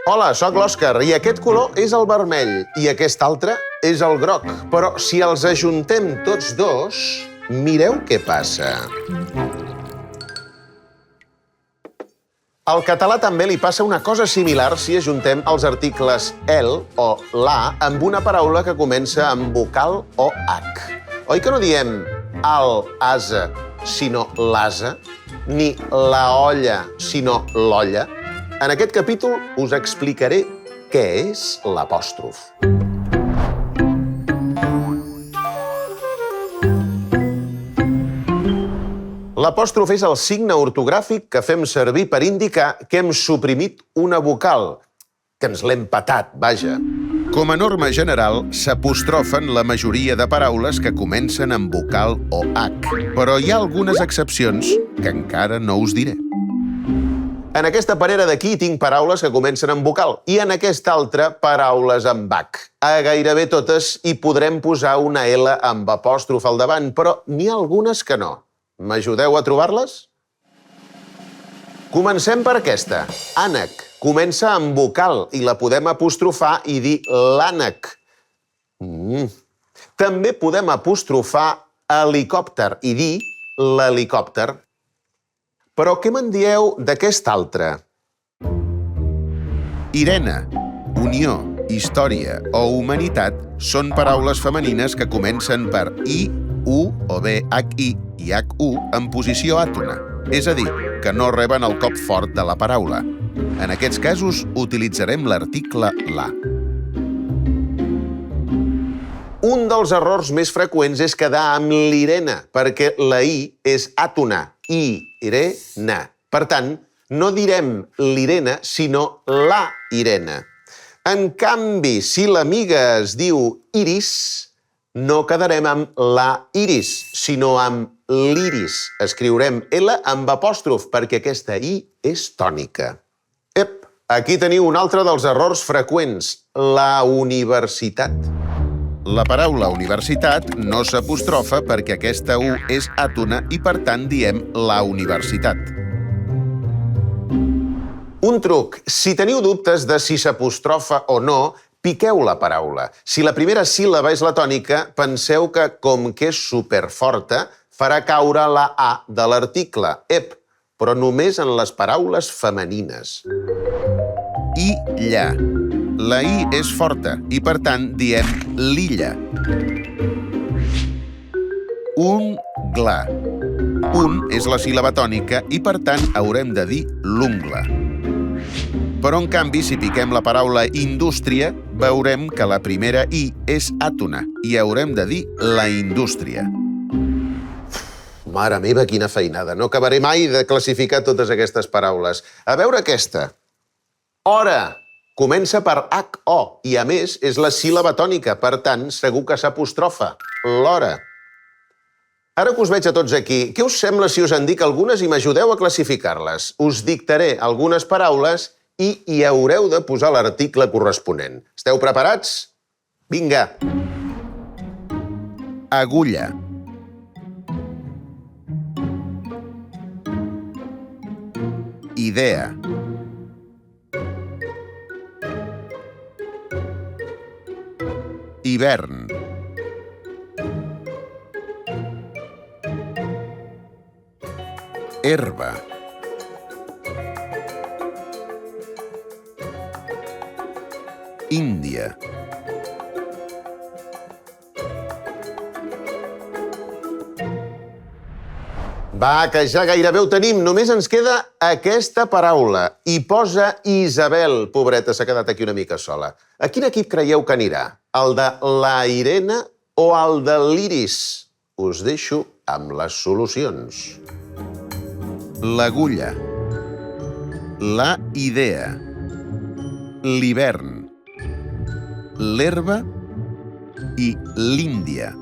Hola, sóc l'Òscar i aquest color és el vermell i aquest altre és el groc. Però si els ajuntem tots dos, mireu què passa. Al català també li passa una cosa similar si ajuntem els articles el o la amb una paraula que comença amb vocal o h. Oi que no diem el ase, sinó l'ase, ni la olla, sinó l'olla? En aquest capítol us explicaré què és l'apòstrof. L'apòstrof és el signe ortogràfic que fem servir per indicar que hem suprimit una vocal, que ens l'hem petat, vaja. Com a norma general, s'apostrofen la majoria de paraules que comencen amb vocal o h, però hi ha algunes excepcions que encara no us diré. En aquesta panera d'aquí tinc paraules que comencen amb vocal i en aquesta altra paraules amb h. A gairebé totes hi podrem posar una L amb apòstrof al davant, però n'hi ha algunes que no. M'ajudeu a trobar-les? Comencem per aquesta. Ànec. Comença amb vocal i la podem apostrofar i dir l'ànec. També podem apostrofar helicòpter i dir l'helicòpter. Però què me'n dieu d'aquest altre? Irene, unió, història o humanitat són paraules femenines que comencen per i, u o bé hi i hu en posició àtona, és a dir, que no reben el cop fort de la paraula. En aquests casos utilitzarem l'article la. Un dels errors més freqüents és quedar amb l'Irene, perquè la i és àtona, i-re-ne. Per tant, no direm l'Irene, sinó la Irene. En canvi, si l'amiga es diu Iris, no quedarem amb la Iris, sinó amb l'iris. Escriurem L amb apòstrof, perquè aquesta i és tònica. Aquí teniu un altre dels errors freqüents, la universitat. La paraula universitat no s'apostrofa perquè aquesta u és àtona i per tant diem la universitat. Un truc, si teniu dubtes de si s'apostrofa o no, piqueu la paraula. Si la primera síl·laba és la tònica, penseu que, com que és superforta, farà caure la A de l'article. Però només en les paraules femenines. Illa. La I és forta i, per tant, diem l'illa. Ungla. Un és la síl·laba tònica i, per tant, haurem de dir l'ungla. Però, en canvi, si piquem la paraula indústria, veurem que la primera i és àtona i haurem de dir la indústria. Mare meva, quina feinada! No acabaré mai de classificar totes aquestes paraules. A veure aquesta. Hora. Comença per H-O i, a més, és la síl·laba tònica. Per tant, segur que s'apostrofa. L'hora. Ara que us veig a tots aquí, què us sembla si us en dic algunes i m'ajudeu a classificar-les? Us dictaré algunes paraules i hi haureu de posar l'article corresponent. Esteu preparats? Vinga! Agulla. Idea. Hivern. Herba. Índia. Va, que ja gairebé ho tenim. Només ens queda aquesta paraula. Hi posa Isabel. Pobreta, s'ha quedat aquí una mica sola. A quin equip creieu que anirà? El de la Irene o el de l'Iris? Us deixo amb les solucions. L'agulla. La idea. L'hivern. L'herba i l'Índia.